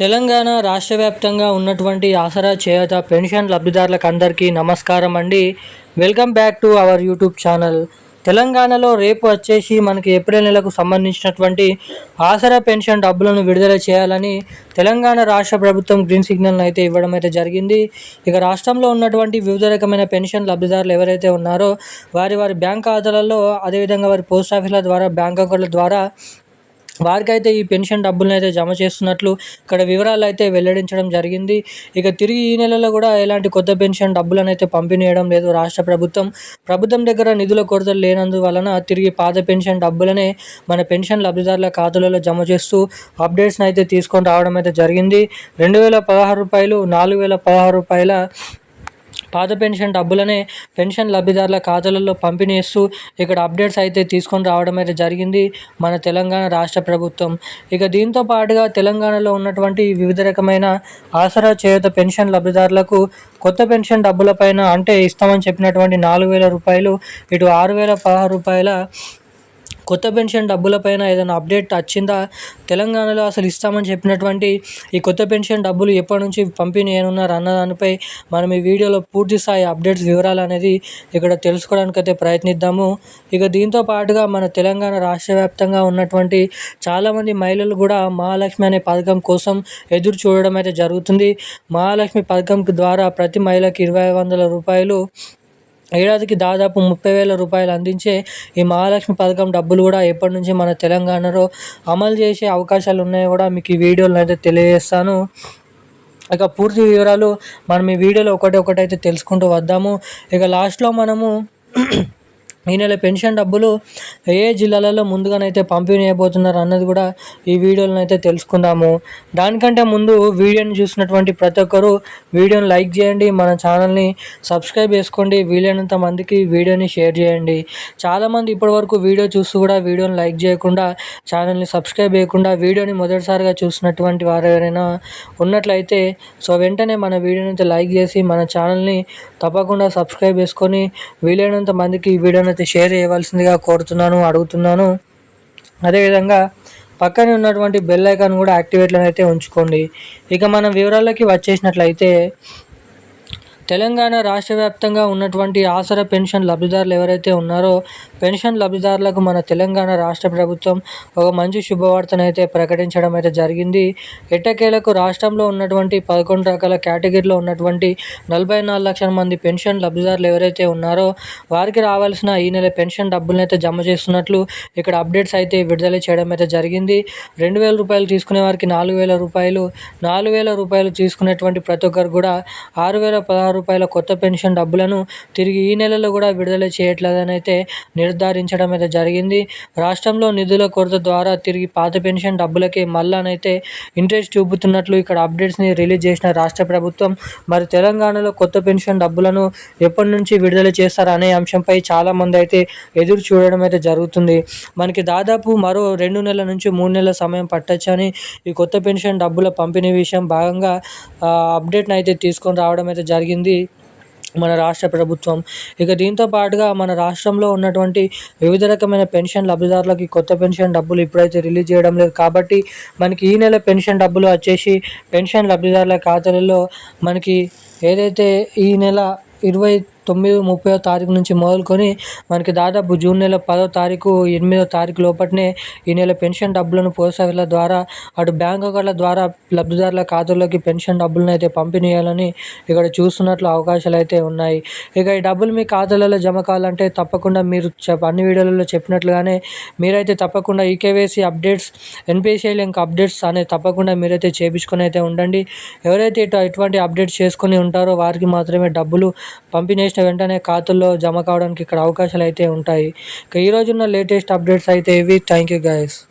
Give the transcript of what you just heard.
తెలంగాణ రాష్ట్ర వ్యాప్తంగా ఉన్నటువంటి ఆసరా చేయూత పెన్షన్ లబ్ధిదారులకు అందరికీ నమస్కారం అండి. Welcome back to our YouTube channel. తెలంగాణలో రేపు వచ్చేసి మనకి ఏప్రిల్ నెలకు సంబంధించినటువంటి ఆసరా పెన్షన్ డబ్బులను విడుదల చేయాలని తెలంగాణ రాష్ట్ర ప్రభుత్వం గ్రీన్ సిగ్నల్ అయితే ఇవ్వడం అయితే జరిగింది. ఇక రాష్ట్రంలో ఉన్నటువంటి వివిధ రకమైన పెన్షన్ లబ్ధిదారులు ఎవరైతే ఉన్నారో వారి బ్యాంక్ ఖాతాలలో, అదేవిధంగా వారి పోస్ట్ ఆఫీసుల ద్వారా, బ్యాంక్ అకౌంట్ల ద్వారా వారికైతే ఈ పెన్షన్ డబ్బులను అయితే జమ చేస్తున్నట్లు ఇక్కడ వివరాలు అయితే వెల్లడించడం జరిగింది. ఇక తిరిగి ఈ నెలలో కూడా ఎలాంటి కొత్త పెన్షన్ డబ్బులను అయితే పంపిణీ చేయడం లేదు రాష్ట్ర ప్రభుత్వం దగ్గర నిధుల కొరత లేనందువలన తిరిగి పాత పెన్షన్ డబ్బులనే మన పెన్షన్ లబ్ధిదారుల ఖాతాలలో జమ చేస్తూ అప్డేట్స్ని అయితే తీసుకొని రావడం అయితే జరిగింది. 2016 రూపాయలు, 4016 రూపాయల పాత పెన్షన్ డబ్బులనే పెన్షన్ లబ్ధిదారుల ఖాతాలలో పంపిణీ చేస్తూ ఇక్కడ అప్డేట్స్ అయితే తీసుకొని రావడం అయితే జరిగింది మన తెలంగాణ రాష్ట్ర ప్రభుత్వం. ఇక దీంతో పాటుగా తెలంగాణలో ఉన్నటువంటి వివిధ రకమైన ఆసరా చేయూత పెన్షన్ లబ్ధిదారులకు కొత్త పెన్షన్ డబ్బులపైన అంటే ఇస్తామని చెప్పినటువంటి 4000 రూపాయలు, ఇటు 6016 రూపాయల కొత్త పెన్షన్ డబ్బులపైన ఏదైనా అప్డేట్ వచ్చిందా, తెలంగాణలో అసలు ఇస్తామని చెప్పినటువంటి ఈ కొత్త పెన్షన్ డబ్బులు ఎప్పటి నుంచి పంపిణీ చేయనున్నారు అన్న దానిపై మనం ఈ వీడియోలో పూర్తి స్థాయి అప్డేట్స్ వివరాలు అనేది ఇక్కడ తెలుసుకోవడానికైతే ప్రయత్నిద్దాము. ఇక దీంతో పాటుగా మన తెలంగాణ రాష్ట్ర వ్యాప్తంగా ఉన్నటువంటి చాలామంది మహిళలు కూడా మహాలక్ష్మి అనే పథకం కోసం ఎదురు చూడడం అయితే జరుగుతుంది. మహాలక్ష్మి పథకం ద్వారా ప్రతి మహిళకి 2500 రూపాయలు, ఏడాదికి దాదాపు 30,000 రూపాయలు అందించే ఈ మహాలక్ష్మి పథకం డబ్బులు కూడా ఎప్పటి నుంచి మన తెలంగాణలో అమలు చేసే అవకాశాలు ఉన్నాయో కూడా మీకు ఈ వీడియోలో అయితే తెలియజేస్తాను. ఇక పూర్తి వివరాలు మనం ఈ వీడియోలో ఒకటైతే తెలుసుకుంటూ వద్దాము. ఇక లాస్ట్లో మనము ఈ నెల పెన్షన్ డబ్బులు ఏ జిల్లాలలో ముందుగానైతే పంపిణీ చేయబోతున్నారు అన్నది కూడా ఈ వీడియోలో అయితే తెలుసుకుందాము. దానికంటే ముందు వీడియోని చూసినటువంటి ప్రతి ఒక్కరూ వీడియోని లైక్ చేయండి, మన ఛానల్ని సబ్స్క్రైబ్ చేసుకోండి, వీలైనంత మందికి వీడియోని షేర్ చేయండి. చాలామంది ఇప్పటివరకు వీడియో చూస్తూ కూడా వీడియోని లైక్ చేయకుండా, ఛానల్ని సబ్స్క్రైబ్ చేయకుండా వీడియోని మొదటిసారిగా చూసినటువంటి వారు ఎవరైనా ఉన్నట్లయితే వెంటనే మన వీడియోని అయితే లైక్ చేసి మన ఛానల్ని తప్పకుండా సబ్స్క్రైబ్ చేసుకొని వీలైనంత మందికి ఈ వీడియోని అయితే షేర్ చేయవలసిందిగా అడుగుతున్నాను. అదేవిధంగా పక్కనే ఉన్నటువంటి బెల్ ఐకాన్ కూడా యాక్టివేట్లో అయితే ఉంచుకోండి. ఇక మన వివరాలకి వచ్చేసినట్లయితే తెలంగాణ రాష్ట్ర వ్యాప్తంగా ఉన్నటువంటి ఆసరా పెన్షన్ లబ్ధిదారులు ఎవరైతే ఉన్నారో పెన్షన్ లబ్ధిదారులకు మన తెలంగాణ రాష్ట్ర ప్రభుత్వం ఒక మంచి శుభవార్తనైతే ప్రకటించడం అయితే జరిగింది. ఎట్టకేలకు రాష్ట్రంలో ఉన్నటువంటి 11 రకాల కేటగిరీలో ఉన్నటువంటి 44 లక్షల మంది పెన్షన్ లబ్ధిదారులు ఎవరైతే ఉన్నారో వారికి రావాల్సిన ఈ నెల పెన్షన్ డబ్బులను అయితే జమ చేస్తున్నట్లు ఇక్కడ అప్డేట్స్ అయితే విడుదల చేయడం అయితే జరిగింది. 2,000 రూపాయలు తీసుకునే వారికి 4,000 రూపాయలు, 4,000 రూపాయలు తీసుకునేటువంటి ప్రతి ఒక్కరు కూడా 6,016 రూపాయల కొత్త పెన్షన్ డబ్బులను తిరిగి ఈ నెలలో కూడా విడుదల చేయట్లేదని అయితే నిర్ధారించడం అయితే జరిగింది. రాష్ట్రంలో నిధుల కొరత ద్వారా తిరిగి పాత పెన్షన్ డబ్బులకే మళ్ళానైతే ఇంట్రెస్ట్ చూపుతున్నట్లు ఇక్కడ అప్డేట్స్ని రిలీజ్ చేసిన రాష్ట్ర ప్రభుత్వం మరి తెలంగాణలో కొత్త పెన్షన్ డబ్బులను ఎప్పటి నుంచి విడుదల చేస్తారు అనే అంశంపై చాలామంది అయితే ఎదురు చూడడం అయితే జరుగుతుంది. మనకి దాదాపు మరో 2 నెలల నుంచి 3 నెలల సమయం పట్టొచ్చని ఈ కొత్త పెన్షన్ డబ్బుల పంపిణీ విషయం భాగంగా అప్డేట్ని అయితే తీసుకొని రావడం అయితే జరిగింది మన రాష్ట్ర ప్రభుత్వం. ఇక దీంతో పాటుగా మన రాష్ట్రంలో ఉన్నటువంటి వివిధ రకమైన పెన్షన్ లబ్ధిదారులకి కొత్త పెన్షన్ డబ్బులు ఇప్పుడైతే రిలీజ్ చేయడం లేదు కాబట్టి మనకి ఈ నెల పెన్షన్ డబ్బులు వచ్చేసి పెన్షన్ లబ్ధిదారుల ఖాతాలలో మనకి ఏదైతే ఈ నెల 29, 30వ తారీఖు నుంచి మొదలుకొని మనకి దాదాపు జూన్ నెల 10వ తారీఖు, 8వ తారీఖు లోపలనే ఈ నెల పెన్షన్ డబ్బులను పోస్ట్ ఆఫీసుల ద్వారా, అటు బ్యాంక్ అకౌంట్ల ద్వారా లబ్ధిదారుల ఖాతాల్లోకి పెన్షన్ డబ్బులను అయితే పంపిణీ చేయాలని ఇక్కడ చూస్తున్నట్లు అవకాశాలు అయితే ఉన్నాయి. ఇక ఈ డబ్బులు మీ ఖాతాలలో జమ కావాలంటే తప్పకుండా మీరు అన్ని వీడియోలలో చెప్పినట్లుగానే మీరైతే తప్పకుండా eKYC updates, NPCI link updates అనేది తప్పకుండా మీరైతే చేయించుకొని అయితే ఉండండి. ఎవరైతే ఇటువంటి అప్డేట్స్ చేసుకొని ఉంటారో వారికి మాత్రమే డబ్బులు పంపిణీ వెంటనే ఖాతాల్లో జమ కావడానికి ఇక్కడ అవకాశాలు అయితే ఉంటాయి. ఇక ఈరోజున్న లేటెస్ట్ అప్డేట్స్ అయితే ఇవి. Thank you guys.